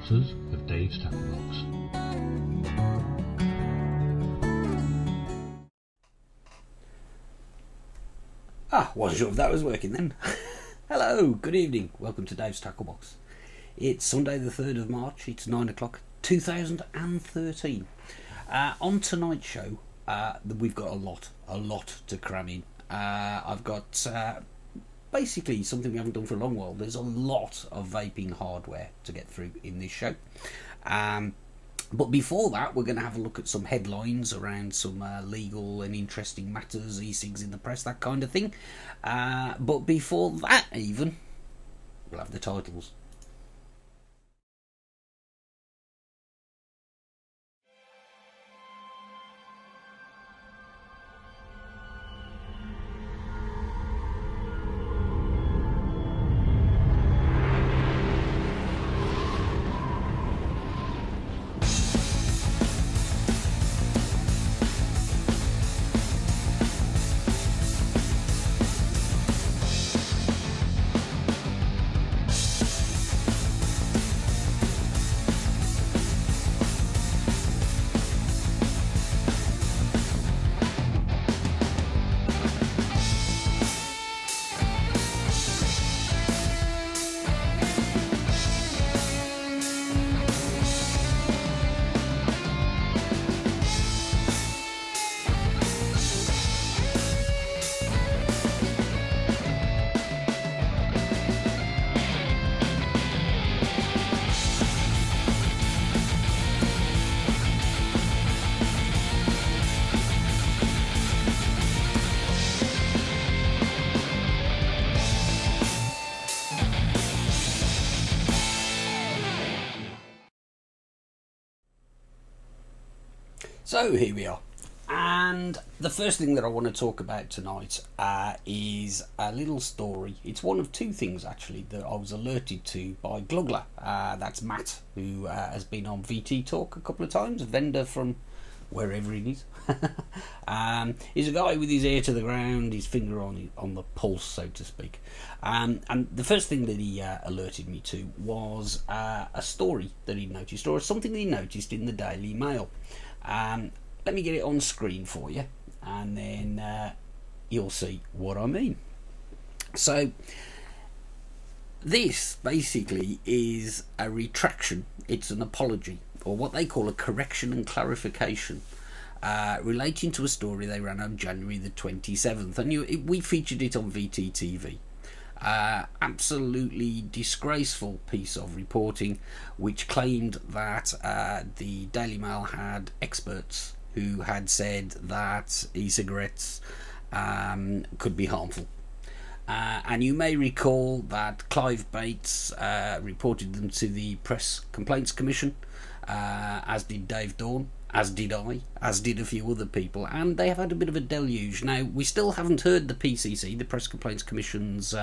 supporters of Dave's Tackle Box. Wasn't sure if that was working then. Hello, good evening, welcome to Dave's Tackle Box. It's Sunday the 3rd of March, it's 9 o'clock 2013. On tonight's show, we've got a lot to cram in. I've got basically something we haven't done for a long while. There's a lot of vaping hardware to get through in this show. But before that, we're going to have a look at some headlines around some legal and interesting matters, e-cigs in the press, that kind of thing. But before that even, we'll have the titles. So here we are, and the first thing that I want to talk about tonight is a little story. It's one of two things actually that I was alerted to by Glugler. That's Matt, who has been on VT Talk a couple of times, a vendor from wherever he is. He's a guy with his ear to the ground, his finger on the pulse, so to speak. And the first thing that he alerted me to was a story that he noticed, or something that he noticed in the Daily Mail. Let me get it on screen for you, and then you'll see what I mean. So this basically is a retraction, it's an apology, or what they call a correction and clarification, relating to a story they ran on January the 27th, and we featured it on VTTV. Absolutely disgraceful piece of reporting which claimed that the Daily Mail had experts who had said that e-cigarettes could be harmful. And you may recall that Clive Bates reported them to the Press Complaints Commission, as did Dave Dawn, as did I, as did a few other people, and they have had a bit of a deluge. Now, we still haven't heard the PCC, the Press Complaints Commission's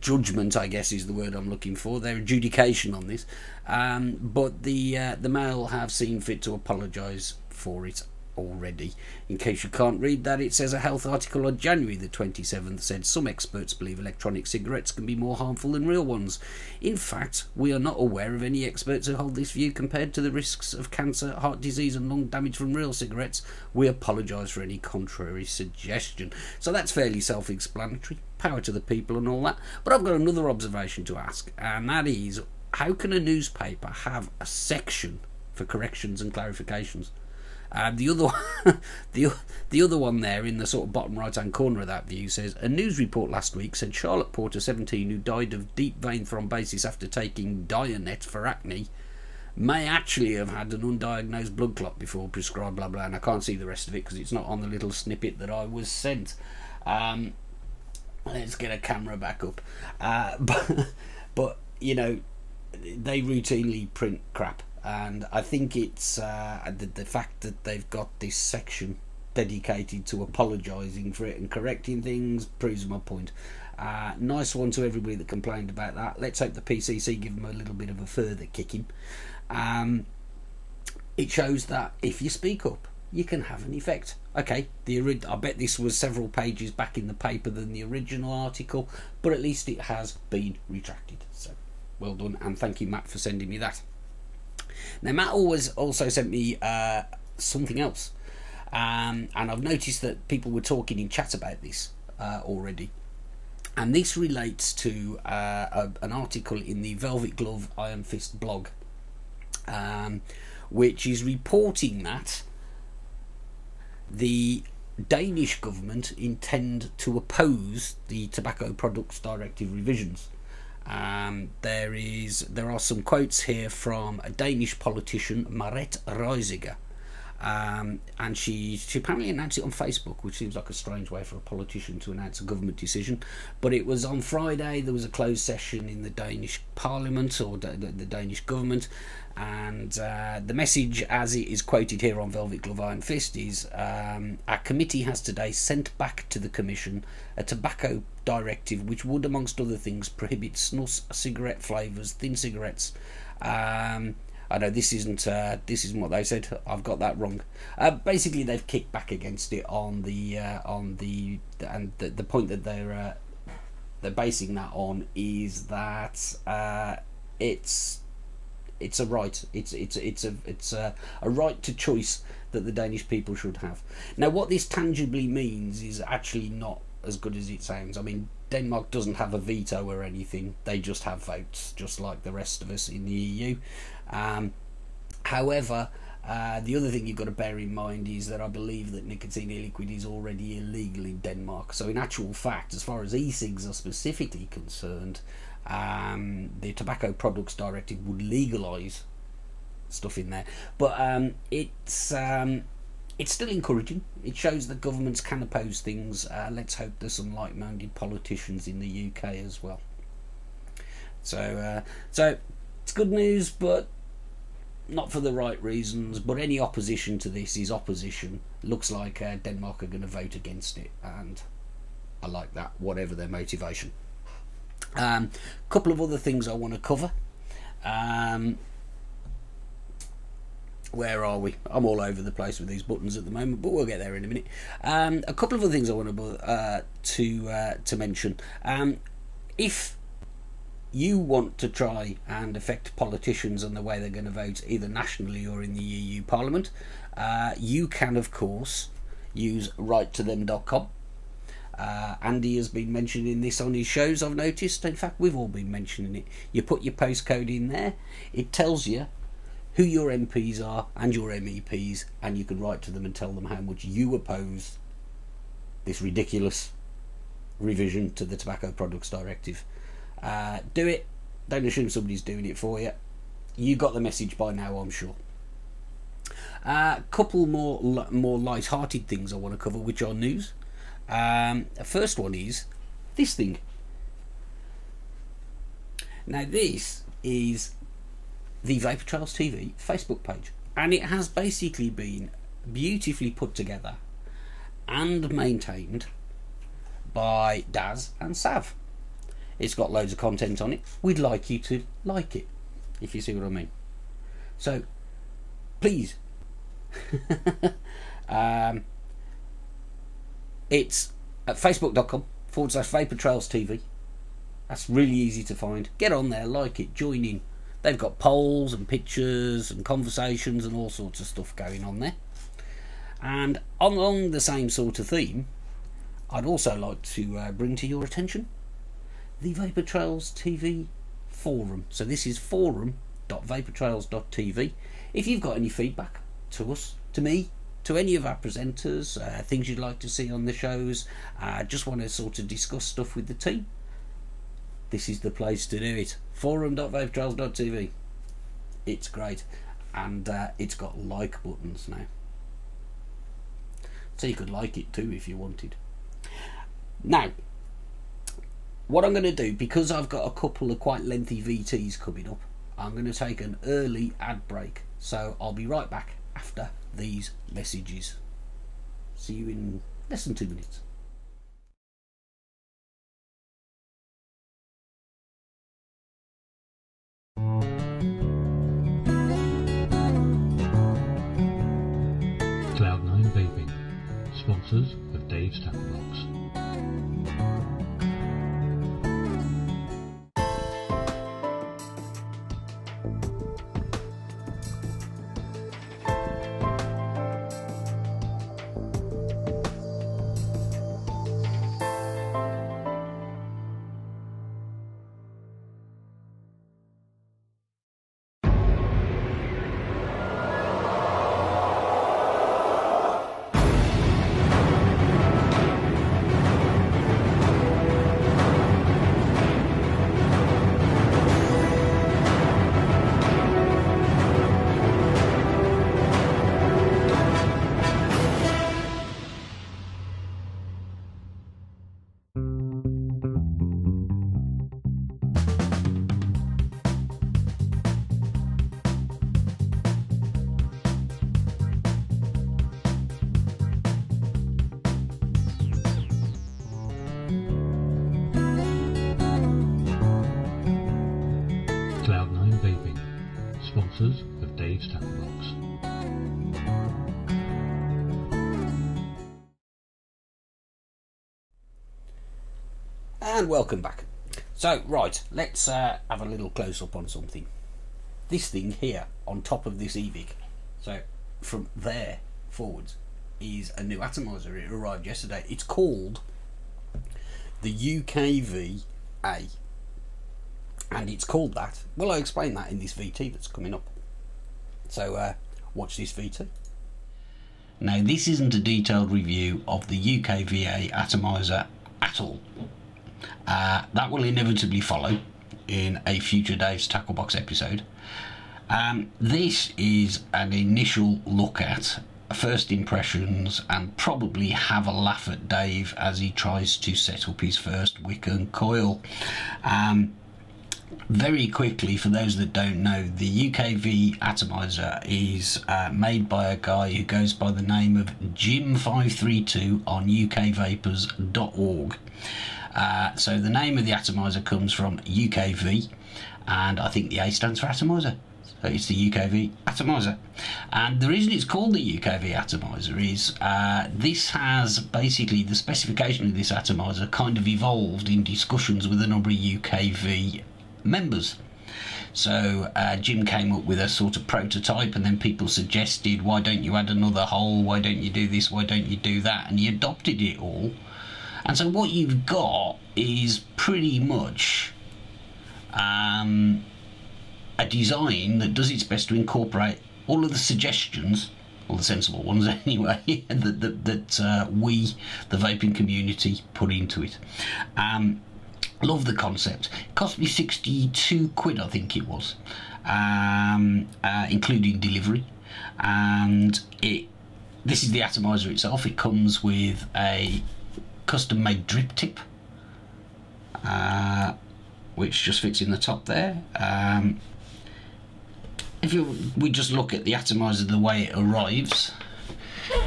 judgment, I guess is the word I'm looking for, their adjudication on this, but the Mail have seen fit to apologise for it already. In case you can't read that, it says a health article on January the 27th said some experts believe electronic cigarettes can be more harmful than real ones. In fact, we are not aware of any experts who hold this view. Compared to the risks of cancer, heart disease and lung damage from real cigarettes, we apologise for any contrary suggestion. So that's fairly self-explanatory, power to the people and all that. But I've got another observation to ask, and that is, how can a newspaper have a section for corrections and clarifications? The other one there in the sort of bottom right hand corner of that view says a news report last week said Charlotte Porter, 17, who died of deep vein thrombosis after taking Dianet for acne, may actually have had an undiagnosed blood clot before prescribed blah blah, and I can't see the rest of it because it's not on the little snippet that I was sent. Let's get a camera back up. But you know, they routinely print crap. And I think it's the fact that they've got this section dedicated to apologising for it and correcting things proves my point. Nice one to everybody that complained about that. Let's hope the PCC give them a little bit of a further kicking. It shows that if you speak up, you can have an effect. Okay, I bet this was several pages back in the paper than the original article, but at least it has been retracted. So well done, and thank you, Matt, for sending me that. Now, Matt also sent me something else, and I've noticed that people were talking in chat about this already, and this relates to an article in the Velvet Glove Iron Fist blog, which is reporting that the Danish government intend to oppose the Tobacco Products Directive revisions. There are some quotes here from a Danish politician, Marit Reisiger, and she apparently announced it on Facebook, which seems like a strange way for a politician to announce a government decision. But it was on Friday. There was a closed session in the Danish Parliament, or the Danish government, and the message, as it is quoted here on Velvet Glove Iron Fist, is our committee has today sent back to the Commission a tobacco directive which would, amongst other things, prohibit snus, cigarette flavours, thin cigarettes. I know this isn't what they said. I've got that wrong. Basically, they've kicked back against it on the point that they're basing that on is that it's a right. It's a right to choice that the Danish people should have. Now, what this tangibly means is actually not as good as it sounds. I mean, Denmark doesn't have a veto or anything. They just have votes, just like the rest of us in the EU. However, the other thing you've got to bear in mind is that I believe that nicotine e-liquid is already illegal in Denmark. So in actual fact, as far as e-cigs are specifically concerned, the Tobacco Products Directive would legalise stuff in there. But it's still encouraging. It shows that governments can oppose things. Let's hope there's some like-minded politicians in the UK as well. So it's good news, but not for the right reasons. But any opposition to this is opposition. Looks like Denmark are going to vote against it, and I like that, whatever their motivation. Couple of other things I want to cover. Where are we? I'm all over the place with these buttons at the moment, but we'll get there in a minute. A couple of other things I want to mention. If you want to try and affect politicians and the way they're going to vote, either nationally or in the EU Parliament, you can, of course, use writetothem.com. Andy has been mentioning this on his shows, I've noticed. In fact, we've all been mentioning it. You put your postcode in there, it tells you who your MPs are and your MEPs, and you can write to them and tell them how much you oppose this ridiculous revision to the Tobacco Products Directive. Do it. Don't assume somebody's doing it for you. You got the message by now, I'm sure. A couple more light-hearted things I want to cover, which are news. The first one is this thing. Now, this is the Vapor Trails TV Facebook page, and it has basically been beautifully put together and maintained by Daz and Sav. It's got loads of content on it. We'd like you to like it, if you see what I mean. So please it's at facebook.com/Vapor Trails TV. That's really easy to find. Get on there, like it, join in. They've got polls and pictures and conversations and all sorts of stuff going on there. And along the same sort of theme, I'd also like to bring to your attention the Vapor Trails TV forum. So this is forum.vaportrails.tv. If you've got any feedback to us, to me, to any of our presenters, things you'd like to see on the shows, just want to sort of discuss stuff with the team, this is the place to do it. Forum.vaportrails.tv. It's great, and it's got like buttons now, so you could like it too if you wanted. Now, what I'm going to do, because I've got a couple of quite lengthy VTs coming up, I'm going to take an early ad break, so I'll be right back after these messages. See you in less than 2 minutes. Cloud9 Vaping, sponsors of Dave's Tackle Box. sponsors of Dave's Tackle Box. And welcome back. So, right, let's have a little close-up on something. This thing here, on top of this eVic, so from there forwards, is a new atomiser. It arrived yesterday. It's called the UKVA, and it's called that. Well, I'll explain that in this VT that's coming up. So, watch this VT. Now, this isn't a detailed review of the UKVA atomiser at all. That will inevitably follow in a future Dave's Tackle Box episode. This is an initial look at first impressions and probably have a laugh at Dave as he tries to set up his first wick and coil. Very quickly, for those that don't know, the UKV atomiser is made by a guy who goes by the name of Jim532 on ukvapors.org. So the name of the atomiser comes from UKV, and I think the A stands for atomiser. So it's the UKV atomiser. And the reason it's called the UKV atomiser is this has basically, the specification of this atomiser kind of evolved in discussions with a number of UKV members. So Jim came up with a sort of prototype, and then people suggested, why don't you add another hole, why don't you do this, why don't you do that, and he adopted it all. And so what you've got is pretty much a design that does its best to incorporate all of the suggestions, all the sensible ones anyway, that we, the vaping community, put into it. Love the concept. It cost me 62 quid, I think it was, including delivery. And this is the atomiser itself. It comes with a custom-made drip tip, which just fits in the top there. If we just look at the atomiser, the way it arrives,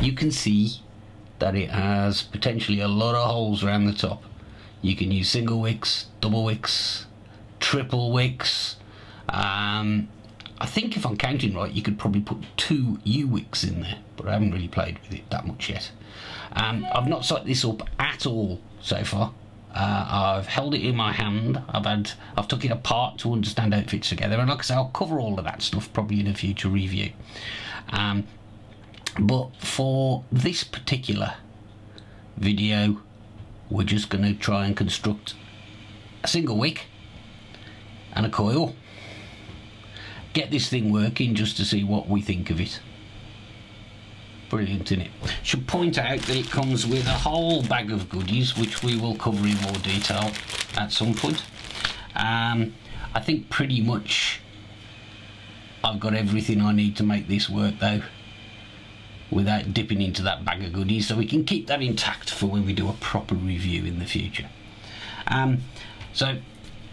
you can see that it has potentially a lot of holes around the top. You can use single wicks, double wicks, triple wicks. I think if I'm counting right, you could probably put 2 U-wicks in there, but I haven't really played with it that much yet. I've not set this up at all so far. I've held it in my hand. I've took it apart to understand how it fits together, and like I say, I'll cover all of that stuff probably in a future review. But for this particular video, we're just going to try and construct a single wick and a coil, get this thing working just to see what we think of it. Brilliant, isn't it? Should point out that it comes with a whole bag of goodies, which we will cover in more detail at some point. I think pretty much I've got everything I need to make this work though, without dipping into that bag of goodies, so we can keep that intact for when we do a proper review in the future. So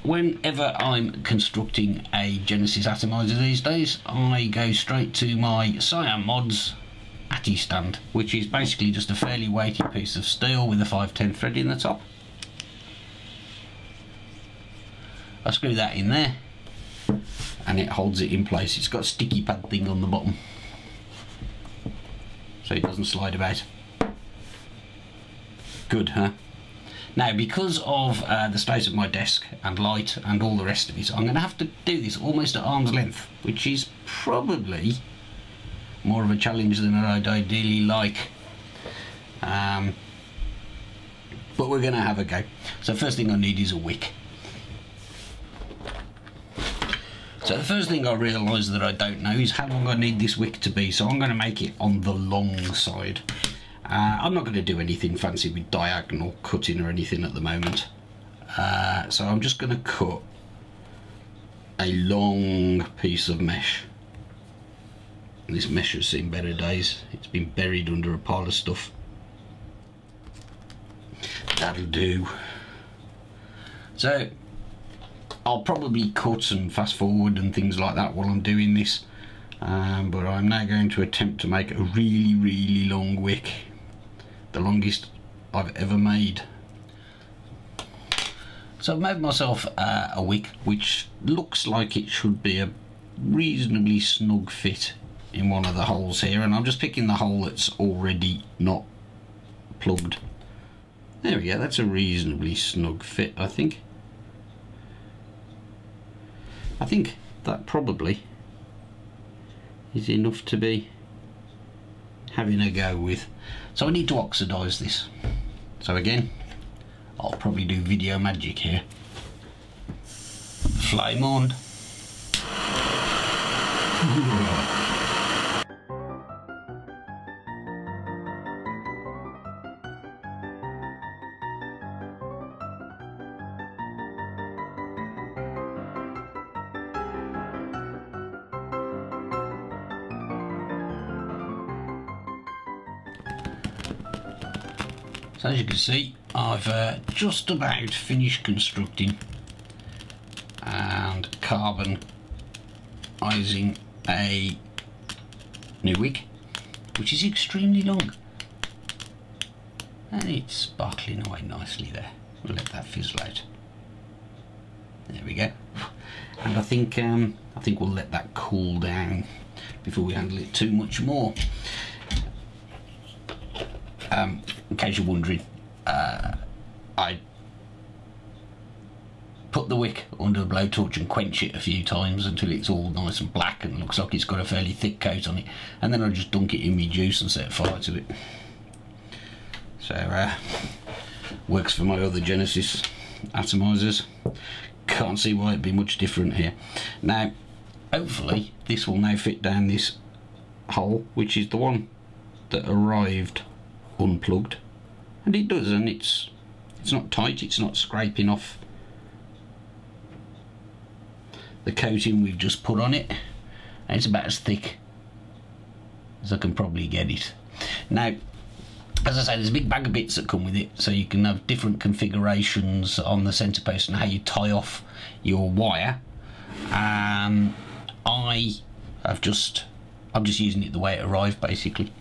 whenever I'm constructing a Genesis atomiser these days, I go straight to my Cyan Mods Atty stand, which is basically just a fairly weighty piece of steel with a 5/10 thread in the top. I screw that in there and it holds it in place. It's got a sticky pad thing on the bottom so it doesn't slide about. Good, huh? Now, because of the state of my desk and light and all the rest of it, I'm going to have to do this almost at arm's length, which is probably more of a challenge than I'd ideally like. But we're going to have a go. So first thing I need is a wick. So the first thing I realised that I don't know is how long I need this wick to be, so I'm going to make it on the long side. I'm not going to do anything fancy with diagonal cutting or anything at the moment. So I'm just going to cut a long piece of mesh. This mesh has seen better days. It's been buried under a pile of stuff. That'll do. So I'll probably cut and fast forward and things like that while I'm doing this, but I'm now going to attempt to make a really long wick, the longest I've ever made. So I've made myself a wick which looks like it should be reasonably snug fit in one of the holes here, and I'm just picking the hole that's already not plugged. There we go, that's a reasonably snug fit, I think. I think that probably is enough to be having a go with. So I need to oxidise this. So again, I'll probably do video magic here. Flame on. So as you can see, I've just about finished constructing and carbonising a new wick, which is extremely long, and it's sparkling away nicely there. We'll let that fizzle out. There we go. And I think we'll let that cool down before we handle it too much more. In case you're wondering, I put the wick under the blowtorch and quench it a few times until it's all nice and black and looks like it's got a fairly thick coat on it, and then I just dunk it in my juice and set fire to it. So works for my other Genesis atomizers. Can't see why it'd be much different here. Now hopefully this will now fit down this hole, which is the one that arrived unplugged, and it does, and it's not tight, it's not scraping off the coating we've just put on it, and it's about as thick as I can probably get it. Now as I say, there's a big bag of bits that come with it, so you can have different configurations on the centre post and how you tie off your wire. I'm just using it the way it arrived basically.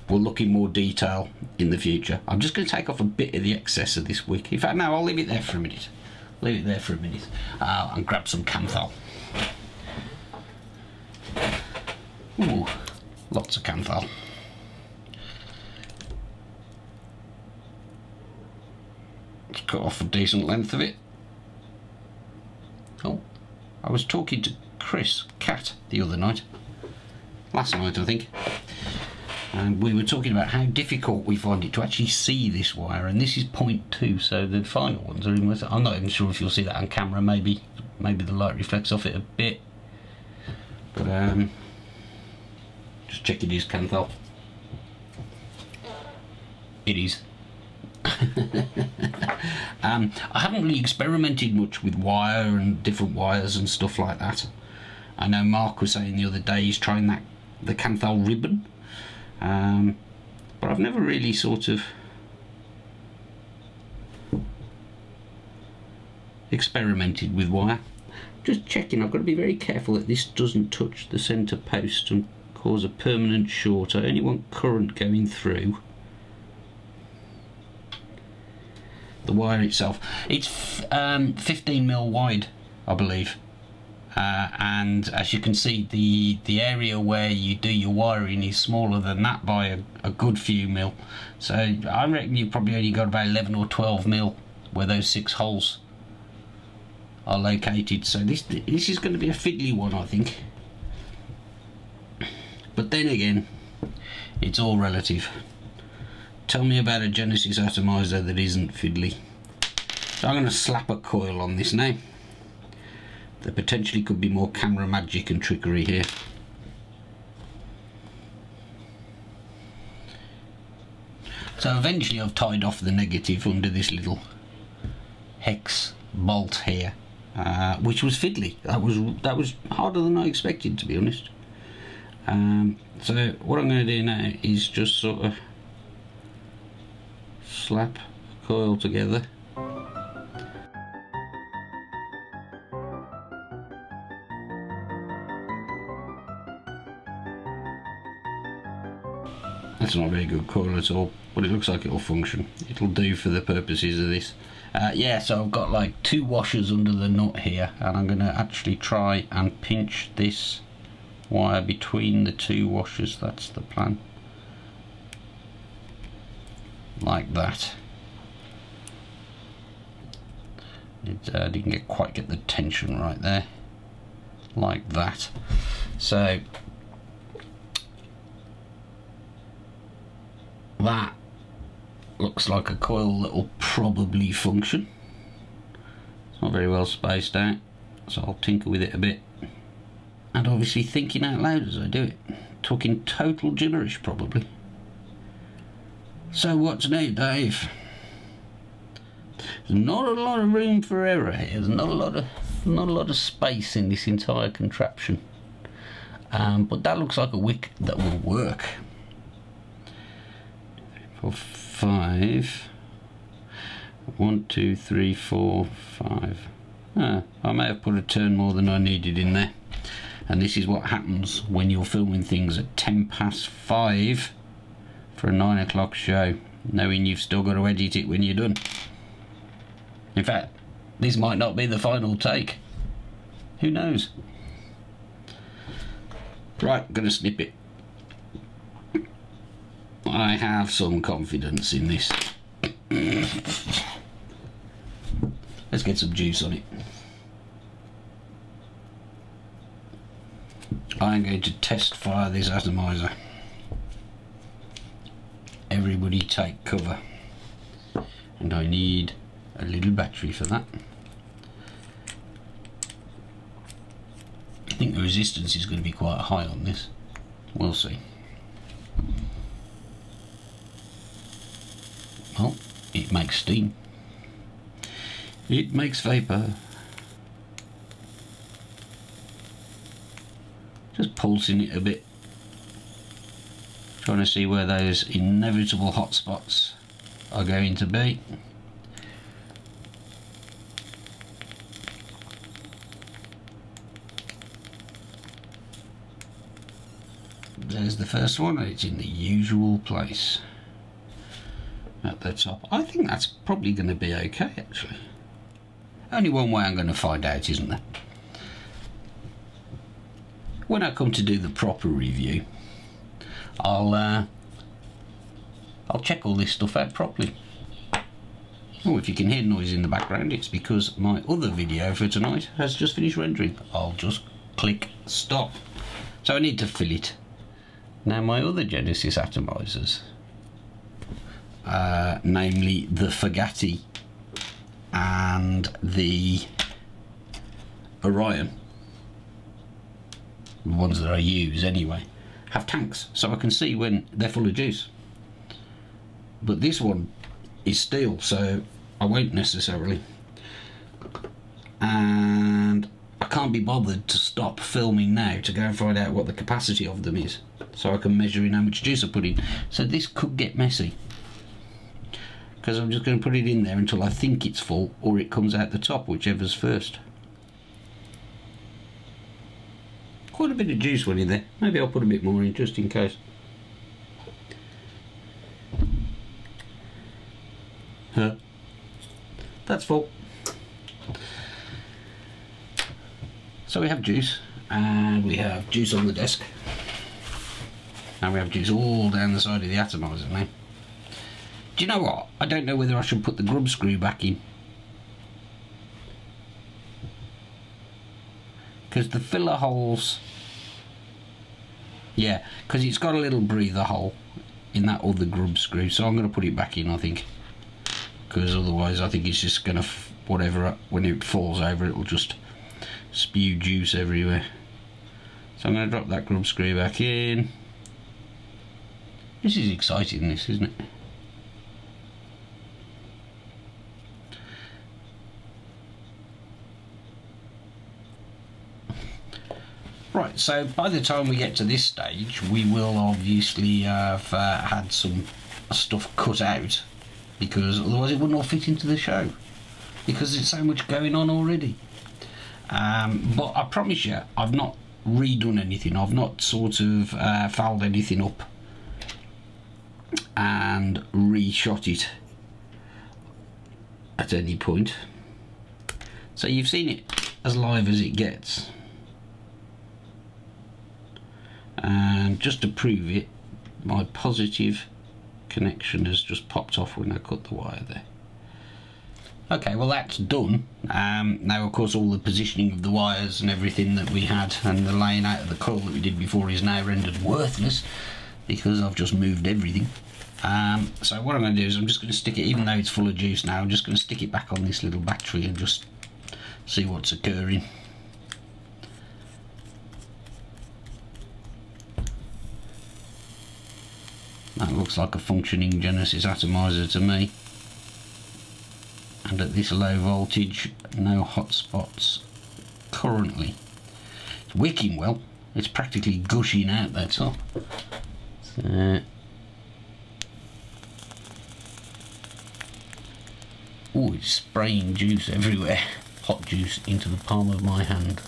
We'll look in more detail in the future. I'm just going to take off a bit of the excess of this wick. In fact, no, I'll leave it there for a minute. And grab some camphor. Ooh, lots of camphor. Let's cut off a decent length of it. Oh, I was talking to Chris, Cat, the other night. Last night, I think. And we were talking about how difficult we find it to actually see this wire, and this is 0.2, so the final ones are in. I'm not even sure if you'll see that on camera. Maybe the light reflects off it a bit, but just check it is Canthal. It is. I haven't really experimented much with wire and different wires and stuff like that. I know Mark was saying the other day he's trying the Canthal ribbon. But I've never really sort of experimented with wire. Just checking, I've got to be very careful that this doesn't touch the centre post and cause a permanent short. I only want current going through the wire itself. It's 15mm wide, I believe. And as you can see, the area where you do your wiring is smaller than that by a good few mil. So I reckon you've probably only got about 11 or 12 mil where those 6 holes are located. So this is going to be a fiddly one, I think. But then again, it's all relative. Tell me about a Genesis atomizer that isn't fiddly. So I'm going to slap a coil on this now. There potentially could be more camera magic and trickery here. So eventually I've tied off the negative under this little hex bolt here, which was fiddly. That was harder than I expected, to be honest. So what I'm going to do now is just sort of slap a coil together. That's not a very good coil at all, but it looks like it'll function. It'll do for the purposes of this. Yeah, so I've got like 2 washers under the nut here, and I'm going to actually try and pinch this wire between the 2 washers. That's the plan, like that. Didn't quite get the tension right there, like that. So that looks like a coil that will probably function. It's not very well spaced out, so I'll tinker with it a bit. And obviously thinking out loud as I do it, talking total gibberish probably. So what's new, Dave? There's not a lot of room for error here. There's not a lot of space in this entire contraption. But that looks like a wick that will work. For 5. 1, 2, 3, 4, 5. I may have put a turn more than I needed in there. And this is what happens when you're filming things at 5:10 for a 9 o'clock show, knowing you've still got to edit it when you're done. In fact, this might not be the final take. Who knows? Right, gonna snip it. I have some confidence in this. Let's get some juice on it. I'm going to test fire this atomiser. Everybody take cover. And I need a little battery for that. I think the resistance is going to be quite high on this. We'll see. Well, it makes steam. It makes vapour. Just pulsing it a bit. Trying to see where those inevitable hot spots are going to be. There's the first one, and it's in the usual place at the top. I think that's probably going to be okay, actually. Only one way I'm going to find out, isn't there? When I come to do the proper review, I'll check all this stuff out properly. Oh, if you can hear noise in the background, it's because my other video for tonight has just finished rendering. I'll just click stop. So I need to fill it. Now my other Genesis atomizers, namely the Fagatti and the Orion, the ones that I use anyway, have tanks, so I can see when they're full of juice. But this one is steel, so I won't necessarily. And I can't be bothered to stop filming now to go and find out what the capacity of them is, so I can measure in how much juice I put in. So this could get messy, because I'm just going to put it in there until I think it's full, or it comes out the top, whichever's first. Quite a bit of juice went in there. Maybe I'll put a bit more in just in case. That's full. So we have juice, and we have juice on the desk, and we have juice all down the side of the atomizer now. Do you know what? I don't know whether I should put the grub screw back in, because the filler holes, yeah, because it's got a little breather hole in that other grub screw, so I'm going to put it back in, I think, because otherwise I think it's just going to, whatever, when it falls over, it'll just spew juice everywhere. So I'm going to drop that grub screw back in. This is exciting, this, isn't it? Right, so by the time we get to this stage, we will obviously have had some stuff cut out, because otherwise it wouldn't all fit into the show, because there's so much going on already. But I promise you, I've not redone anything. I've not sort of fouled anything up and reshot it. at any point. So you've seen it as live as it gets. And just to prove it, my positive connection has just popped off when I cut the wire there. Okay, well that's done. Now of course all the positioning of the wires and everything that we had and the laying out of the coil that we did before is now rendered worthless because I've just moved everything. So what I'm going to do is I'm just going to stick it, even though it's full of juice now, I'm just going to stick it back on this little battery and just see what's occurring. That looks like a functioning Genesis atomiser to me. And at this low voltage, no hot spots currently. It's wicking well, it's practically gushing out that top. So, oh, it's spraying juice everywhere, hot juice into the palm of my hand.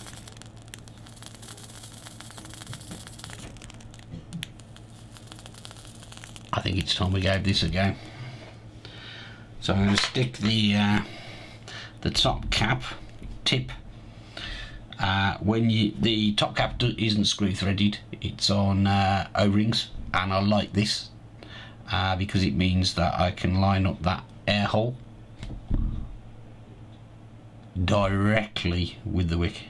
I think it's time we gave this a go. So I'm going to stick the top cap tip. When the top cap isn't screw threaded, it's on O-rings, and I like this because it means that I can line up that air hole directly with the wick.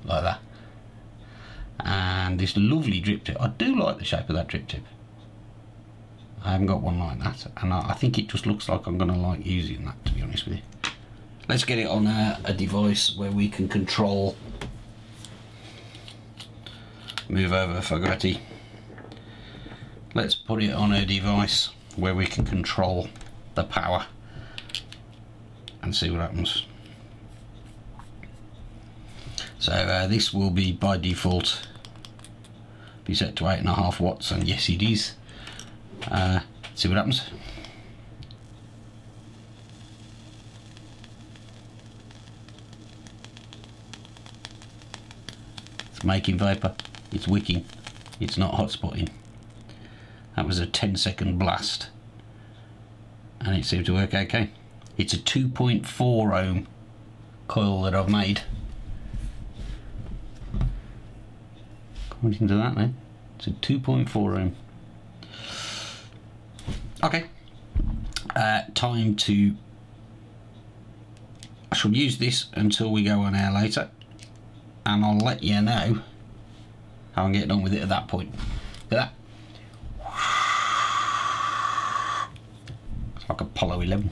Like that. And this lovely drip tip, I do like the shape of that drip tip. I haven't got one like that, and I think it just looks like I'm going to like using that, to be honest with you. Let's get it on a device where we can control. Move over, Fogarty. Let's put it on a device where we can control the power and see what happens. So this will be by default be set to 8.5 watts, and yes it is. See what happens. It's making vapour, it's wicking, it's not hot spotting. That was a 10-second blast and it seemed to work okay. It's a 2.4 ohm coil that I've made. According to that now, it's a 2.4 ohm. Okay, time to, I shall use this until we go on air later, and I'll let you know how I'm getting on with it at that point. Look at that. It's like Apollo 11.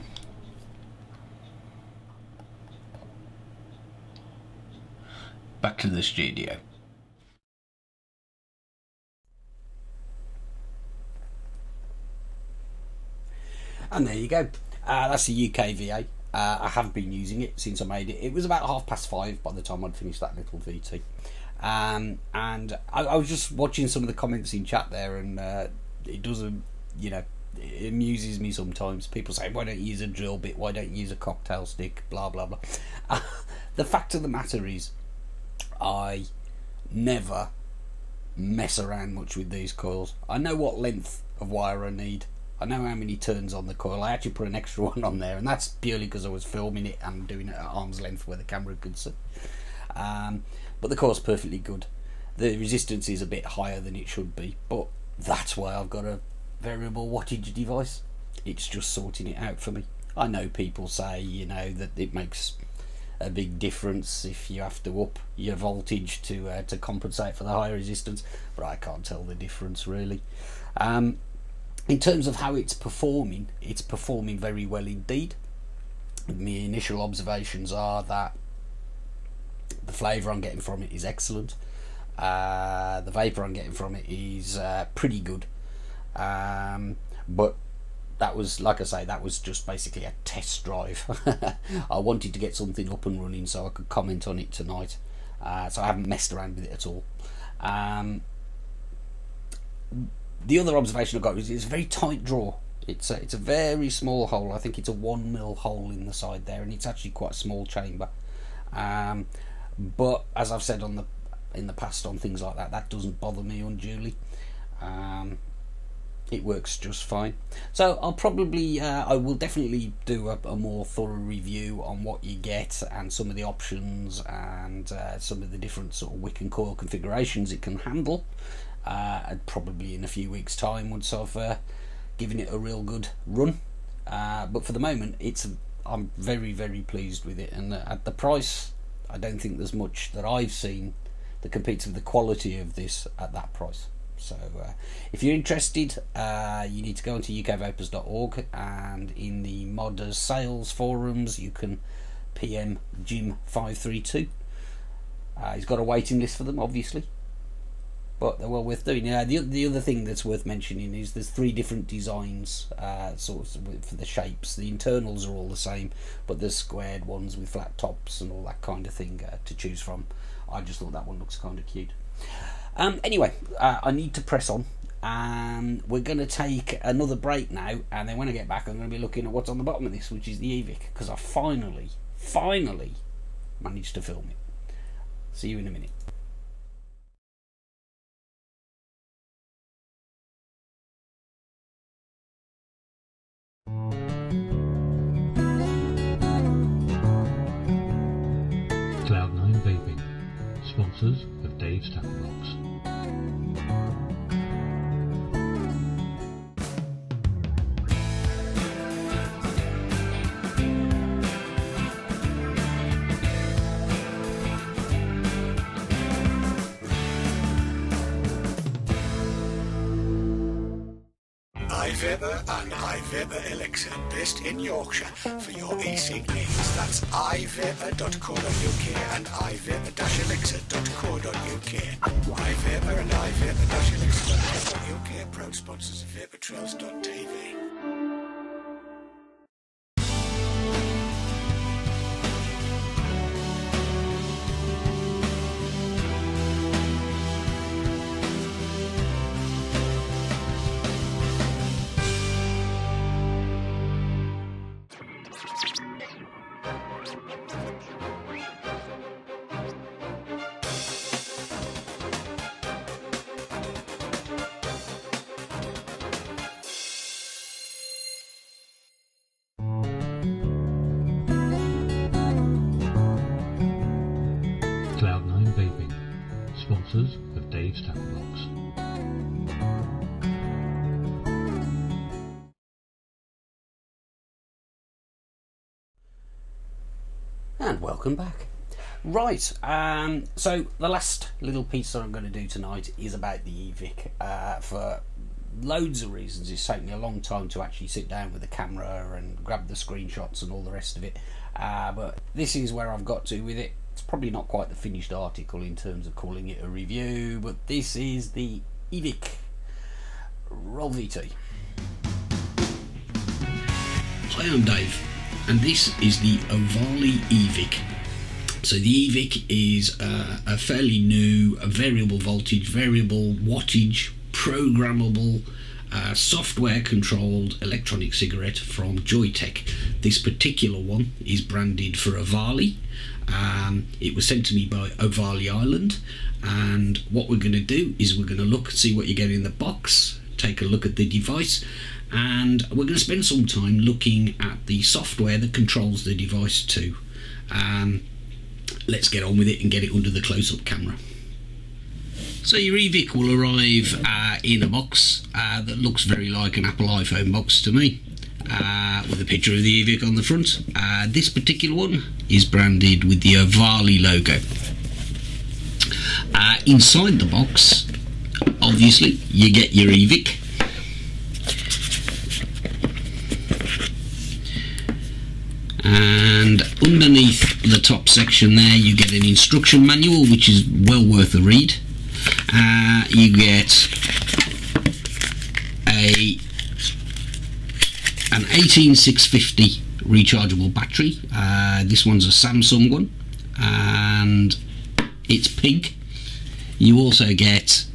Back to the studio. And there you go. That's the UKVA. I have been using it since I made it. It was about 5:30 by the time I'd finished that little VT. And I was just watching some of the comments in chat there, and it doesn't, you know, it amuses me sometimes. People say, why don't you use a drill bit? Why don't you use a cocktail stick? Blah, blah, blah. The fact of the matter is, I never mess around much with these coils. I know what length of wire I need. I know how many turns on the coil. I actually put an extra one on there, and that's purely because I was filming it and doing it at arm's length where the camera could see. But the coil's perfectly good. The resistance is a bit higher than it should be, but that's why I've got a variable wattage device. It's just sorting it out for me. I know people say, you know, that it makes a big difference if you have to up your voltage to compensate for the high resistance, but I can't tell the difference really. In terms of how it's performing very well indeed. My initial observations are that the flavour I'm getting from it is excellent. The vapour I'm getting from it is pretty good. But that was, like I say, that was just basically a test drive. I wanted to get something up and running so I could comment on it tonight. So I haven't messed around with it at all. The other observation I got is it's a very tight draw. It's a very small hole. I think it's a 1mm hole in the side there, and it's actually quite a small chamber. But as I've said in the past on things like that, that doesn't bother me unduly. it works just fine. So I'll probably, I will definitely do a more thorough review on what you get and some of the options and some of the different sort of wick and coil configurations it can handle, probably in a few weeks' time once I've given it a real good run. But for the moment, I'm very, very pleased with it, and at the price, I don't think there's much that I've seen that competes with the quality of this at that price. So if you're interested, you need to go onto ukvapers.org, and in the modders sales forums you can PM Jim532. He's got a waiting list for them, obviously, but they're well worth doing. The other thing that's worth mentioning is there's 3 different designs sort of for the shapes. The internals are all the same, but there's squared ones with flat tops and all that kind of thing to choose from. I just thought that one looks kind of cute. Anyway, I need to press on, and we're going to take another break now, and then when I get back I'm going to be looking at what's on the bottom of this, which is the eVic, because I finally managed to film it. See you in a minute. Cloud9 Vaping, sponsors of Dave's Tackle Box. iVapor and iVapor Elixir, based in Yorkshire, for your e-cig needs. That's ivapor.co.uk and ivapor-elixir.co.uk. iVapor and ivapor-elixir.co.uk, proud sponsors of vaportrails.tv. Cloud9 Vaping, sponsors of Dave's Tackle Box. And welcome back. Right, so the last little piece that I'm going to do tonight is about the eVic. For loads of reasons, it's taken me a long time to actually sit down with the camera and grab the screenshots and all the rest of it. But this is where I've got to with it. It's probably not quite the finished article in terms of calling it a review, but this is the eVic Roll VT. Hi, I'm Dave, and this is the Ovale eVic. So the eVic is a fairly new, variable voltage, variable wattage, programmable, software-controlled electronic cigarette from Joytech. This particular one is branded for Ovale. It was sent to me by Ovale Island, and what we're going to do is we're going to look, see what you get in the box, take a look at the device, and we're going to spend some time looking at the software that controls the device too. Let's get on with it and get it under the close-up camera. So your eVic will arrive in a box that looks very like an Apple iPhone box to me, with a picture of the eVic on the front. This particular one is branded with the Ovale logo. Inside the box, obviously, you get your eVic. And underneath the top section there you get an instruction manual, which is well worth a read. You get an 18650 rechargeable battery. This one's a Samsung one and it's pink. You also get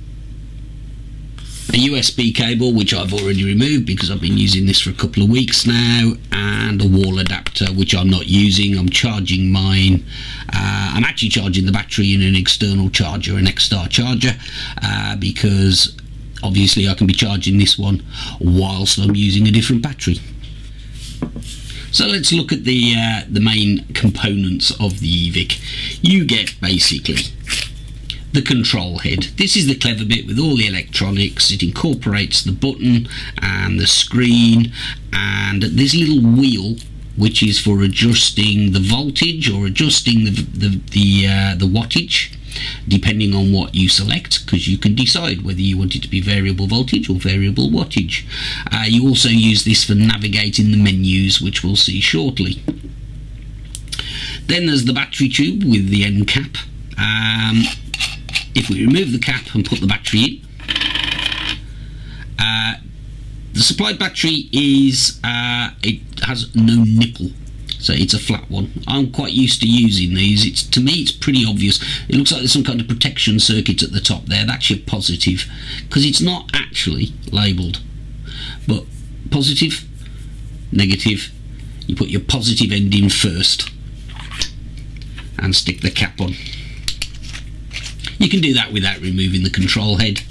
a USB cable, which I've already removed because I've been using this for a couple of weeks now, and a wall adapter, which I'm not using. I'm charging mine. I'm actually charging the battery in an external charger, an X-Star charger, because obviously I can be charging this one whilst I'm using a different battery. So let's look at the main components of the eVic. You get basically the control head. This is the clever bit with all the electronics. It incorporates the button and the screen and this little wheel, which is for adjusting the voltage or adjusting the wattage, depending on what you select, because you can decide whether you want it to be variable voltage or variable wattage. You also use this for navigating the menus, which we'll see shortly. Then there's the battery tube with the end cap. If we remove the cap and put the battery in, the supplied battery is it has no nipple, so it's a flat one. I'm quite used to using these. To me it's pretty obvious. It looks like there's some kind of protection circuit at the top there. That's your positive, because it's not actually labelled. But positive, negative, you put your positive end in first and stick the cap on. You can do that without removing the control head.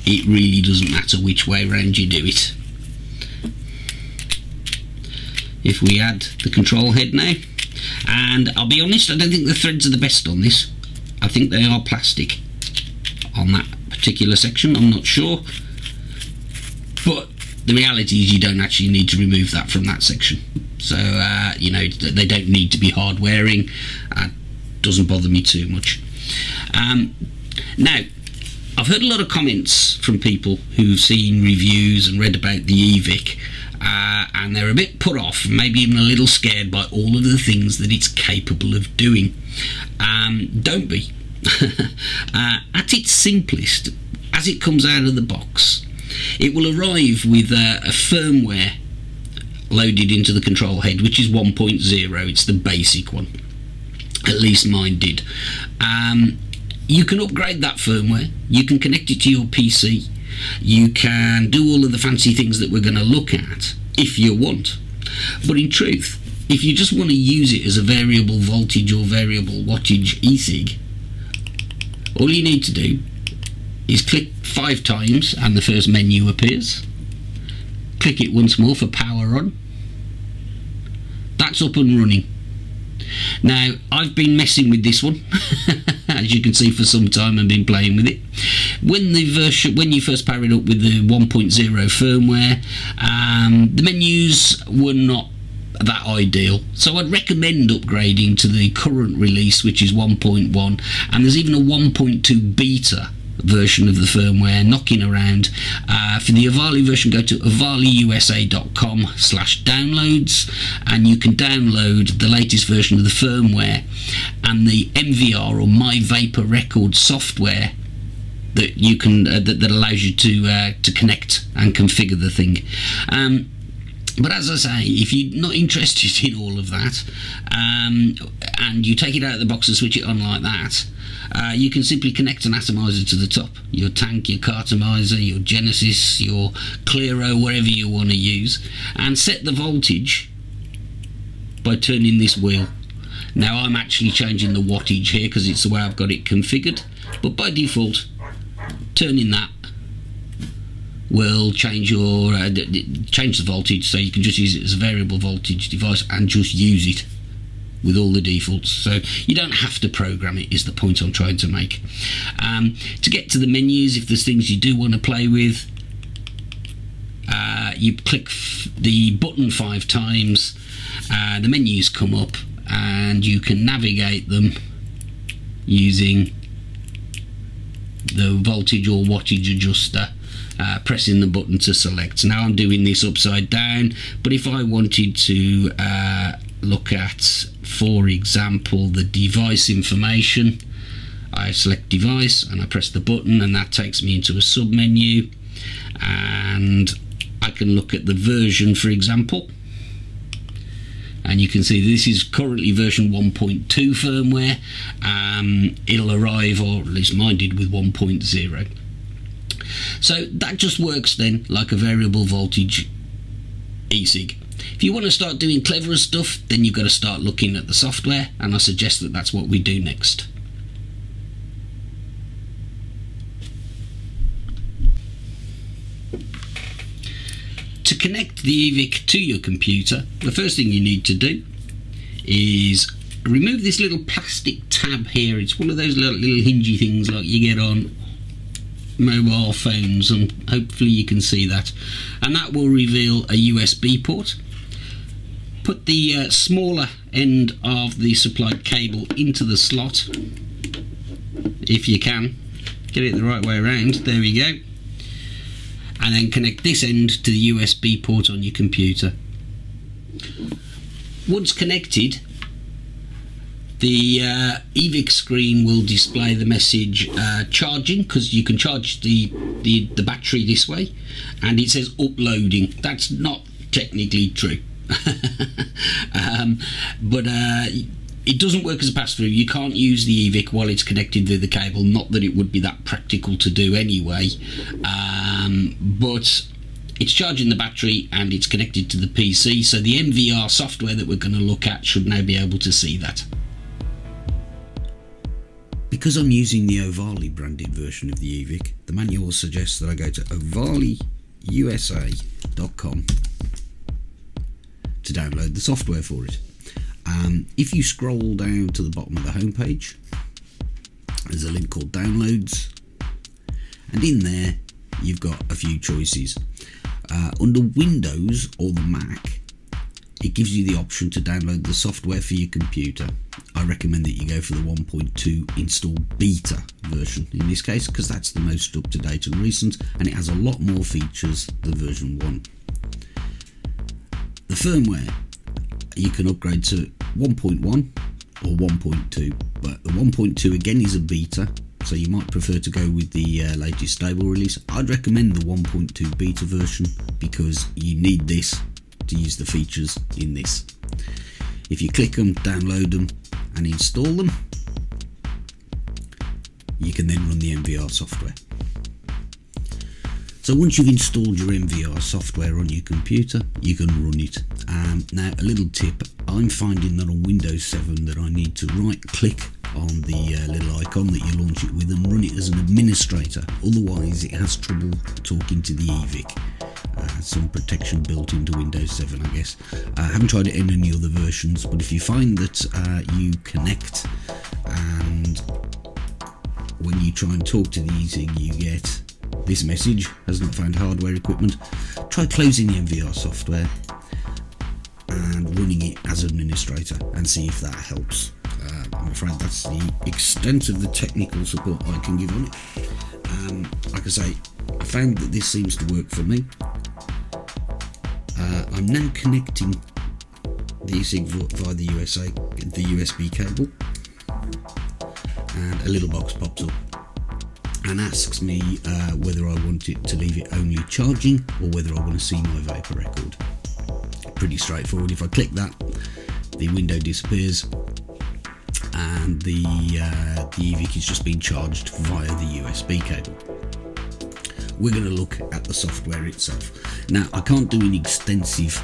It really doesn't matter which way around you do it. If we add the control head now, and I'll be honest, I don't think the threads are the best on this. I think they are plastic on that particular section. I'm not sure, but the reality is you don't actually need to remove that from that section. So you know, they don't need to be hard wearing. Doesn't bother me too much. Now, I've heard a lot of comments from people who've seen reviews and read about the eVic, and they're a bit put off, maybe even a little scared by all of the things that it's capable of doing. Don't be. At its simplest, as it comes out of the box, it will arrive with a firmware loaded into the control head, which is 1.0. It's the basic one. At least mine did. You can upgrade that firmware. You can connect it to your PC. You can do all of the fancy things that we're going to look at if you want. But in truth, if you just want to use it as a variable voltage or variable wattage e-cig, all you need to do is click 5 times and the first menu appears. Click it once more for power on. That's up and running. Now, I've been messing with this one, as you can see, for some time, and been playing with it. When you first power it up with the 1.0 firmware, the menus were not that ideal, so I'd recommend upgrading to the current release, which is 1.1, and there's even a 1.2 beta version of the firmware knocking around. For the Ovale version, go to ovaleusa.com/downloads, and you can download the latest version of the firmware and the MVR or My Vapor Record software that you can that allows you to connect and configure the thing. But as I say, if you're not interested in all of that, and you take it out of the box and switch it on like that, you can simply connect an atomiser to the top. Your tank, your atomiser, your Genesis, your Clearo, whatever you want to use, and set the voltage by turning this wheel. Now, I'm actually changing the wattage here because it's the way I've got it configured, but by default, turning that will change your change the voltage, so you can just use it as a variable voltage device and just use it with all the defaults. So you don't have to program it, is the point I'm trying to make. To get to the menus, if there's things you do want to play with, you click the button 5 times, the menus come up and you can navigate them using the voltage or wattage adjuster, pressing the button to select. Now I'm doing this upside down, but if I wanted to look at, for example, the device information, I select device and I press the button, and that takes me into a sub menu, and I can look at the version, for example, and you can see this is currently version 1.2 firmware. It'll arrive, or at least mine did, with 1.0. So that just works then like a variable voltage e-cig. If you want to start doing cleverer stuff, then you've got to start looking at the software, and I suggest that that's what we do next. connect the eVic to your computer, the first thing you need to do is remove this little plastic tab here. It's one of those little hingy things like you get on mobile phones, and hopefully you can see that, and that will reveal a USB port. Put the smaller end of the supplied cable into the slot if you can. Get it the right way around, there we go. And then connect this end to the USB port on your computer. Once connected, the eVic screen will display the message charging, because you can charge the battery this way, and it says uploading. That's not technically true. But it doesn't work as a pass-through. You can't use the eVic while it's connected to the cable, not that it would be that practical to do anyway, but it's charging the battery and it's connected to the PC, so the MVR software that we're going to look at should now be able to see that. Because I'm using the Ovale branded version of the eVic, the manual suggests that I go to ovaleusa.com to download the software for it. If you scroll down to the bottom of the home page, there's a link called Downloads, and in there you've got a few choices. Under Windows or the Mac, it gives you the option to download the software for your computer. I recommend that you go for the 1.2 install beta version in this case, because that's the most up to date and recent, and it has a lot more features than version 1. The firmware, you can upgrade to 1.1 or 1.2, but the 1.2 again is a beta, so you might prefer to go with the latest stable release. I'd recommend the 1.2 beta version because you need this to use the features in this. If you click them, download them and install them, you can then run the MVR software. So once you've installed your MVR software on your computer, you can run it. Now, a little tip, I'm finding that on Windows 7 that I need to right click on the little icon that you launch it with and run it as an administrator, otherwise it has trouble talking to the eVic. Some protection built into Windows 7, I guess. I haven't tried it in any other versions, but if you find that you connect and when you try and talk to the e-cig you get this message, has not found hardware equipment, try closing the MVR software and running it as administrator and see if that helps. I'm afraid that's the extent of the technical support I can give on it. Like I say, I found that this seems to work for me. I'm now connecting the e-cig via the USB cable, and a little box pops up and asks me whether I want it to leave it only charging or whether I want to see my vapor record. Pretty straightforward. If I click that, the window disappears and the eVic is just being charged via the USB cable. We're going to look at the software itself. Now, I can't do an extensive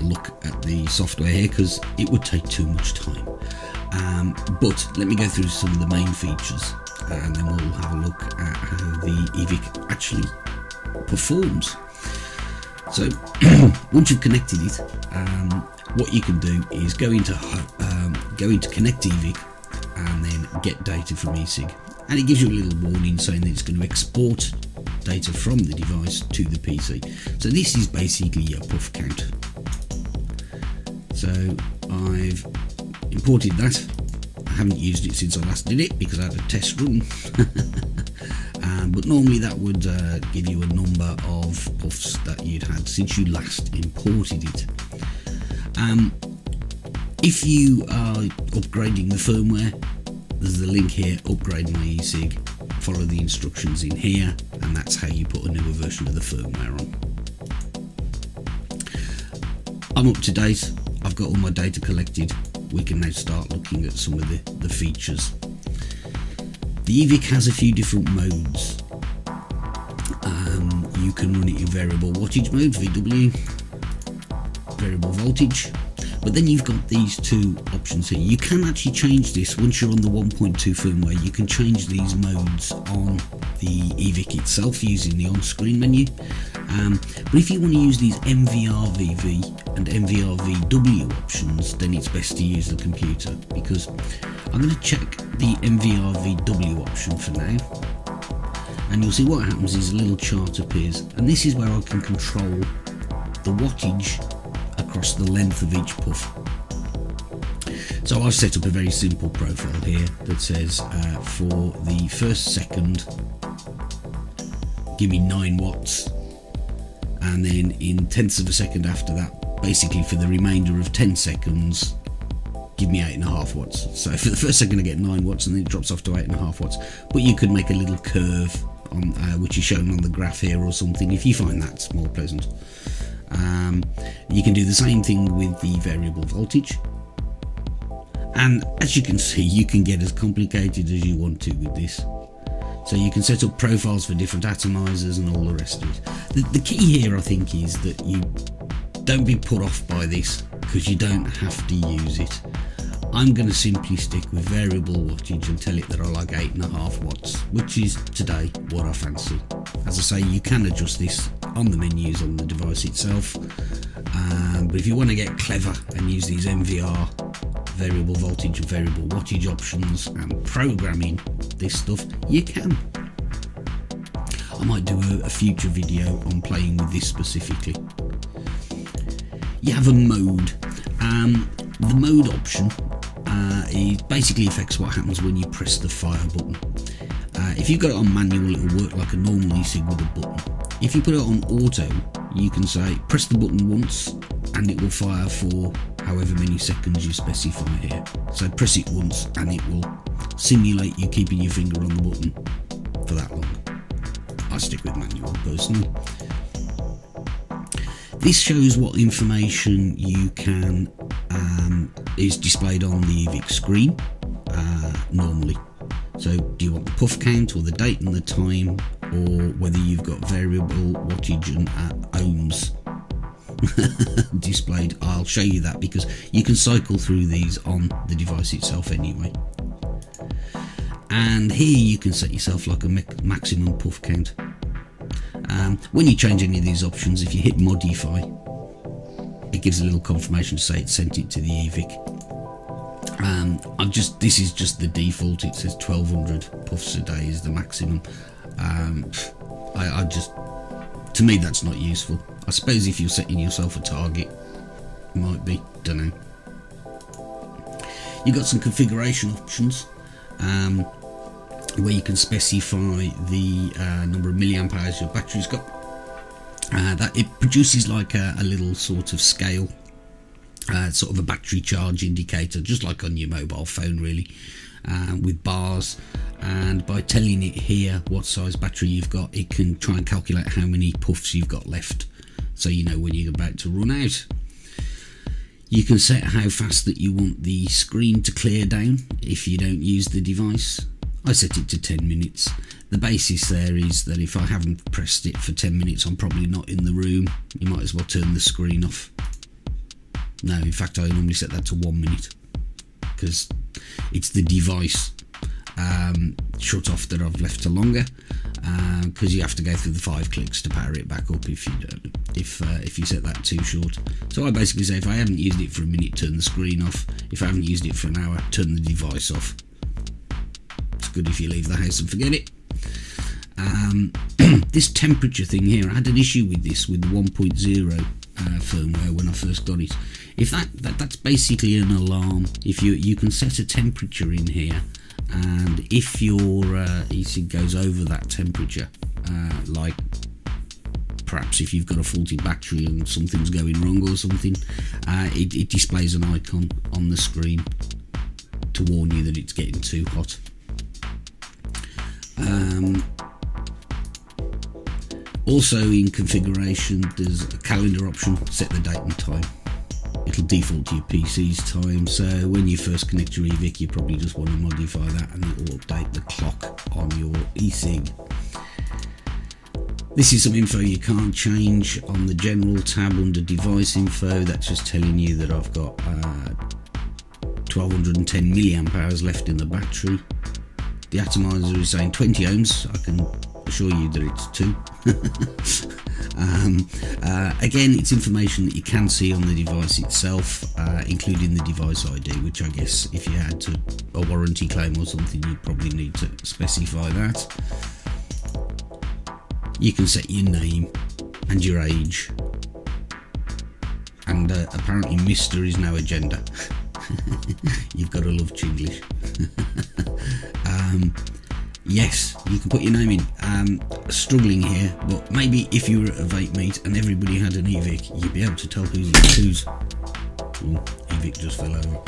look at the software here because it would take too much time. But let me go through some of the main features and then we'll have a look at how the eVic actually performs. So once you've connected it, what you can do is go into Connect eVic and then get data from e-cig, and it gives you a little warning saying that it's going to export data from the device to the PC. So this is basically your puff count. So I've imported that. I haven't used it since I last did it because I had a test run. But normally that would give you a number of puffs that you'd had since you last imported it. If you are upgrading the firmware, there's the link here, upgrade my e-cig, follow the instructions in here, and that's how you put a newer version of the firmware on. I'm up to date, I've got all my data collected. We can now start looking at some of the features. The eVic has a few different modes. You can run it in variable wattage mode, VW, variable voltage, but then you've got these two options here. You can actually change this once you're on the 1.2 firmware. You can change these modes on the eVic itself using the on-screen menu, But if you want to use these MVRVV and MVRVW options, then it's best to use the computer, because I'm going to check the MVRVW option for now, and you'll see what happens is a little chart appears, and this is where I can control the wattage across the length of each puff. So I've set up a very simple profile here that says for the first second give me 9 watts, and then in tenths of a second after that, basically for the remainder of 10 seconds, give me 8.5 watts. So for the first second I get 9 watts, and then it drops off to 8.5 watts. But you could make a little curve on which is shown on the graph here or something, if you find that's more pleasant. You can do the same thing with the variable voltage, and as you can see, you can get as complicated as you want to with this. So you can set up profiles for different atomizers and all the rest of it. The key here, I think, is that you don't be put off by this, because you don't have to use it. I'm going to simply stick with variable wattage and tell it that I like 8.5 watts, which is today what I fancy. As I say, you can adjust this on the menus on the device itself, but if you want to get clever and use these MVR, variable voltage and variable wattage options, and programming this stuff, you can. I might do a future video on playing with this specifically. You have a mode. The mode option it basically affects what happens when you press the fire button. If you've got it on manual, it will work like a normal e-cig with a button. If you put it on auto, you can say press the button once and it will fire for however many seconds you specify here. So press it once and it will simulate you keeping your finger on the button for that long. I stick with manual personally. This shows what information you can is displayed on the eVic screen normally. So do you want the puff count or the date and the time, or whether you've got variable wattage and ohms displayed? I'll show you that, because you can cycle through these on the device itself anyway. And here you can set yourself like a maximum puff count. When you change any of these options, if you hit modify, it gives a little confirmation to say it sent it to the eVic. This is just the default. It says 1200 puffs a day is the maximum. To me, that's not useful. I suppose if you're setting yourself a target, it might be, don't know. You've got some configuration options where you can specify the number of milliamp hours your battery's got. That it produces like a little sort of scale, sort of a battery charge indicator, just like on your mobile phone really, with bars, and by telling it here what size battery you've got, it can try and calculate how many puffs you've got left, so you know when you're about to run out. You can set how fast that you want the screen to clear down if you don't use the device. I set it to 10 minutes. The basis there is that if I haven't pressed it for 10 minutes, I'm probably not in the room. You might as well turn the screen off. No, in fact, I normally set that to 1 minute, because it's the device shut off that I've left to longer, because you have to go through the 5 clicks to power it back up if you don't, if you set that too short. So I basically say if I haven't used it for a minute, turn the screen off. If I haven't used it for an hour, turn the device off. It's good if you leave the house and forget it. This temperature thing here, I had an issue with this with the 1.0 firmware when I first got it. If that's basically an alarm. If you can set a temperature in here, and if your e-cig goes over that temperature, like perhaps if you've got a faulty battery and something's going wrong or something, it displays an icon on the screen to warn you that it's getting too hot. Also in configuration, there's a calendar option, set the date and time. It'll default to your PC's time, so when you first connect your eVic, you probably just want to modify that and it will update the clock on your e-cig. This is some info you can't change on the general tab under device info. That's just telling you that I've got 1210 milliamp hours left in the battery. The atomizer is saying 20 ohms. I can assure you that it's 2. Again, it's information that you can see on the device itself, including the device ID, which I guess if you had a warranty claim or something, you'd probably need to specify that. You can set your name and your age, and apparently Mr. is now a gender. You've got to love Chinglish. Yes, you can put your name in. Struggling here, but maybe if you were at a vape meet and everybody had an eVic, you'd be able to tell who's. Oh, eVic just fell over.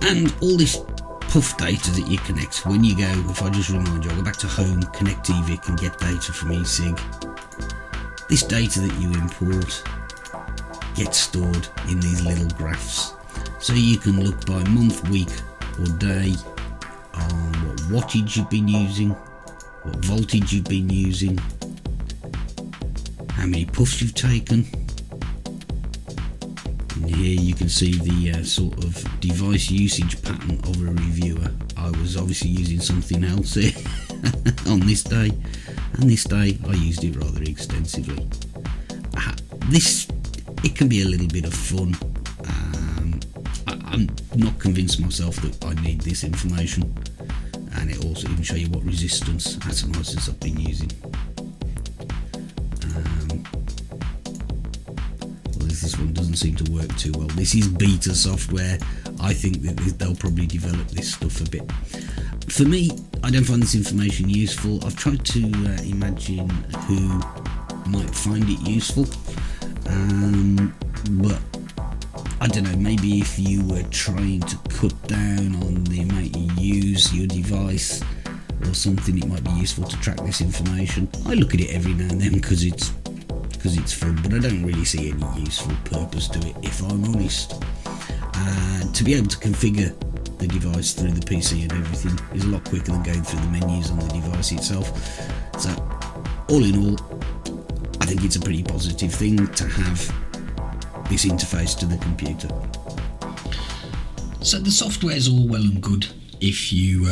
And all this puff data that you connect when you go, if I just remind you, I'll go back to home, connect eVic and get data from e-cig. This data that you import gets stored in these little graphs, so you can look by month, week or day on what wattage you've been using, what voltage you've been using, how many puffs you've taken. And here you can see the sort of device usage pattern of a reviewer. I was obviously using something else here on this day, and this day I used it rather extensively. It can be a little bit of fun. I'm not convinced myself that I need this information, and it also even show you what resistance atomizers I've been using. Well, this one doesn't seem to work too well. This is beta software. I think that they'll probably develop this stuff a bit. For me, I don't find this information useful. I've tried to imagine who might find it useful, but I don't know, maybe if you were trying to cut down on the amount you use your device or something, it might be useful to track this information. I look at it every now and then because it's fun, but I don't really see any useful purpose to it, if I'm honest. To be able to configure the device through the PC and everything is a lot quicker than going through the menus on the device itself. So all in all, I think it's a pretty positive thing to have this interface to the computer. So the software's all well and good if you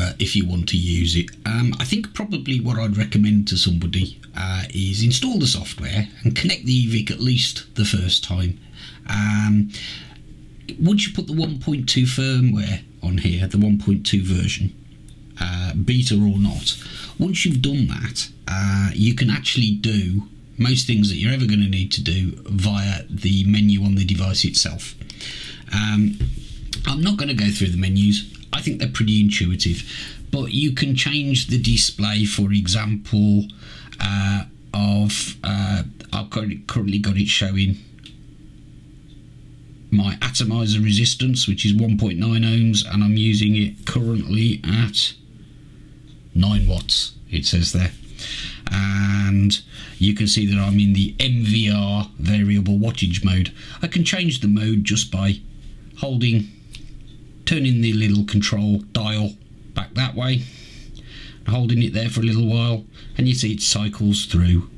want to use it. I think probably what I'd recommend to somebody is install the software and connect the eVic at least the first time. Once you put the 1.2 firmware on here, the 1.2 version, beta or not, once you've done that, you can actually do most things that you're ever going to need to do via the menu on the device itself. I'm not going to go through the menus. I think they're pretty intuitive, but you can change the display, for example, I've currently got it showing my atomizer resistance, which is 1.9 ohms, and I'm using it currently at 9 watts, it says there. And you can see that I'm in the MVR variable wattage mode. I can change the mode just by turning the little control dial back that way, holding it there for a little while, and you see it cycles through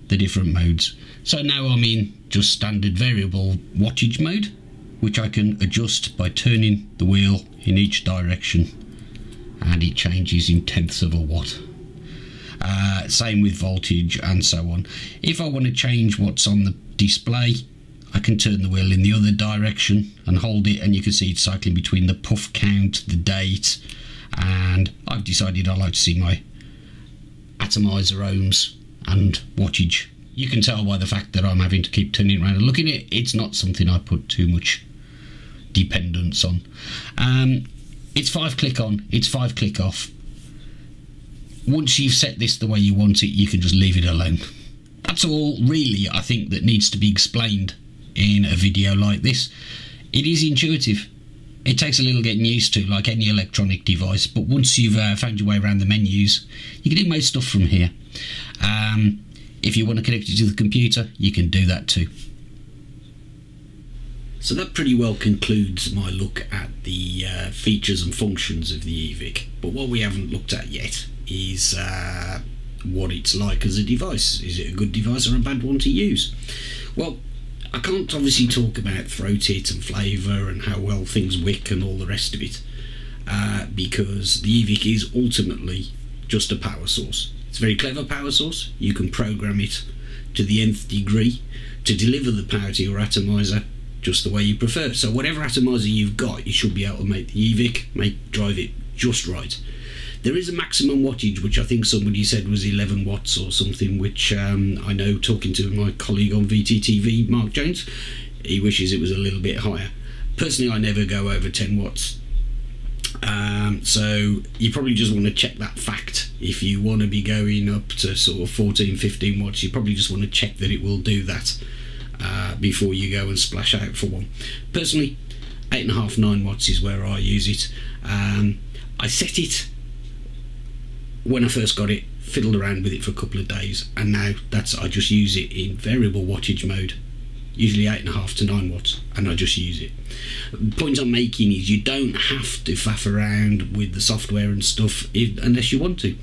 the different modes. So now I'm in just standard variable wattage mode, which I can adjust by turning the wheel in each direction, and it changes in tenths of a watt. Same with voltage and so on. If I want to change what's on the display, I can turn the wheel in the other direction and hold it, and you can see it's cycling between the puff count, the date, and I've decided I like to see my atomizer ohms and wattage. You can tell by the fact that I'm having to keep turning around and looking at it. It's not something I put too much dependence on. It's 5-click on, it's 5-click off. Once you've set this the way you want it, you can just leave it alone. That's all really I think that needs to be explained in a video like this. It is intuitive. It takes a little getting used to, like any electronic device, but once you've found your way around the menus, you can do most stuff from here. If you want to connect it to the computer, you can do that too. So that pretty well concludes my look at the features and functions of the eVic. But what we haven't looked at yet is what it's like as a device. Is it a good device or a bad one to use? Well, I can't obviously talk about throat hit and flavour and how well things wick and all the rest of it. because the eVic is ultimately just a power source. It's a very clever power source. You can program it to the nth degree to deliver the power to your atomiser just the way you prefer. So whatever atomiser you've got, you should be able to make the eVic drive it just right. There is a maximum wattage, which I think somebody said was 11 watts or something, which I know, talking to my colleague on VTTV, Mark Jones, he wishes it was a little bit higher. Personally, I never go over 10 watts. So you probably just want to check that fact. If you want to be going up to sort of 14, 15 watts, you probably just want to check that it will do that before you go and splash out for one. Personally, 8.5, 9 watts is where I use it. I set it when I first got it, fiddled around with it for a couple of days, and now I just use it in variable wattage mode, usually 8.5 to 9 watts, and I just use it. The point I'm making is you don't have to faff around with the software and stuff unless you want to.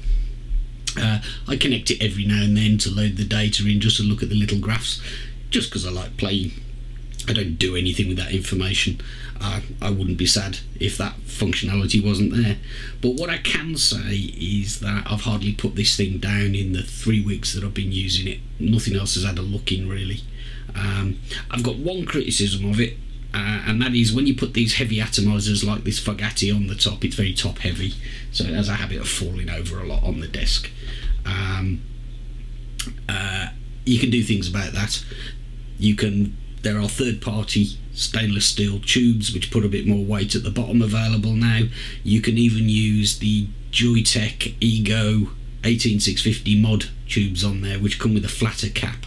I connect it every now and then to load the data in, just to look at the little graphs, just because I like playing. I don't do anything with that information. I wouldn't be sad if that functionality wasn't there. But what I can say is that I've hardly put this thing down in the 3 weeks that I've been using it. Nothing else has had a look in, really. I've got one criticism of it, and that is when you put these heavy atomizers like this Fogatti on the top, it's very top heavy, so it has a habit of falling over a lot on the desk. You can do things about that. There are third-party stainless steel tubes which put a bit more weight at the bottom available now. You can even use the Joytech Ego 18650 mod tubes on there, which come with a flatter cap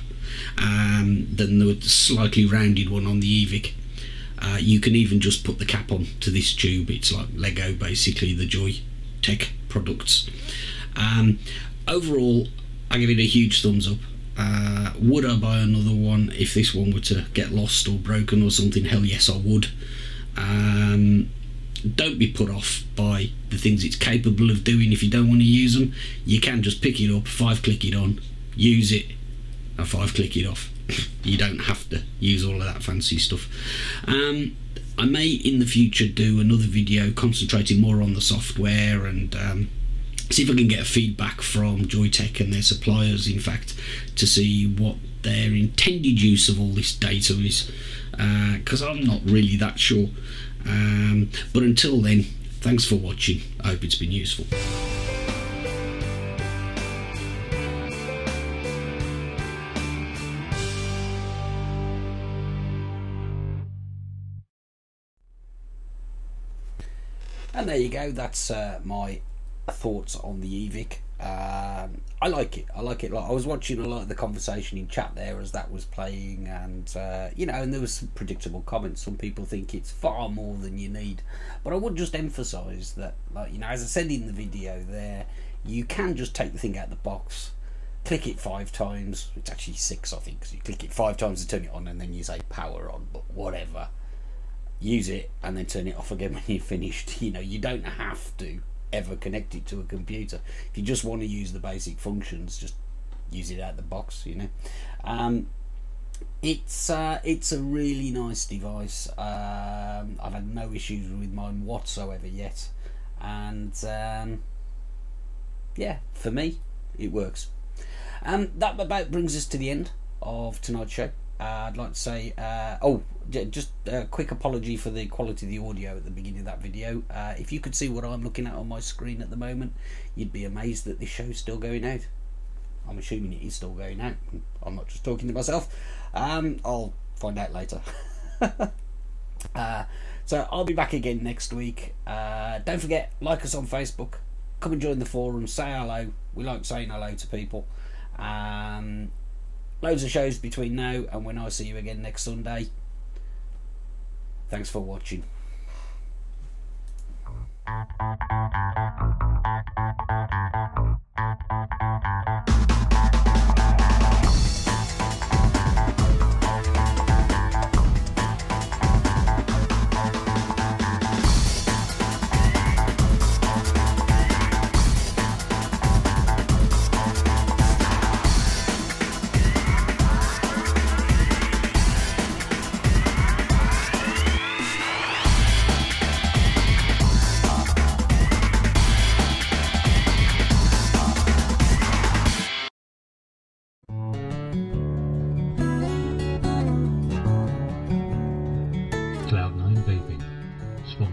than the slightly rounded one on the eVic. You can even just put the cap on to this tube. It's like Lego, basically, the Joytech products. Overall, I give it a huge thumbs up. Would I buy another one if this one were to get lost or broken or something? Hell yes, I would. Don't be put off by the things it's capable of doing. If you don't want to use them, you can just pick it up, 5-click it on, use it, and 5-click it off. You don't have to use all of that fancy stuff. I may in the future do another video concentrating more on the software and see if I can get a feedback from Joytech and their suppliers, in fact, to see what their intended use of all this data is, because I'm not really that sure. But until then, thanks for watching. I hope it's been useful. And there you go, that's my thoughts on the eVic. I like it. I like it a lot. I was watching a lot of the conversation in chat there as that was playing, and you know, and there was some predictable comments. Some people think it's far more than you need, but I would just emphasise that, like, you know, as I said in the video there, you can just take the thing out of the box, click it 5 times. It's actually 6, I think, because you click it 5 times to turn it on, and then you say power on. But whatever, use it and then turn it off again when you're finished. You know, you don't have to ever connect it to a computer. If you just want to use the basic functions, just use it out of the box, you know. It's a really nice device. I've had no issues with mine whatsoever yet, and yeah, for me it works. That about brings us to the end of tonight's show. I'd like to say, just a quick apology for the quality of the audio at the beginning of that video. If you could see what I'm looking at on my screen at the moment, you'd be amazed that this show's still going out. I'm assuming it is still going out. I'm not just talking to myself. I'll find out later. So I'll be back again next week. Don't forget, like us on Facebook. Come and join the forum. Say hello. We like saying hello to people. Loads of shows between now and when I see you again next Sunday. Thanks for watching.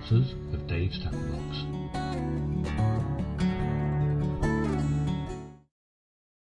sponsors of Dave's Town Box.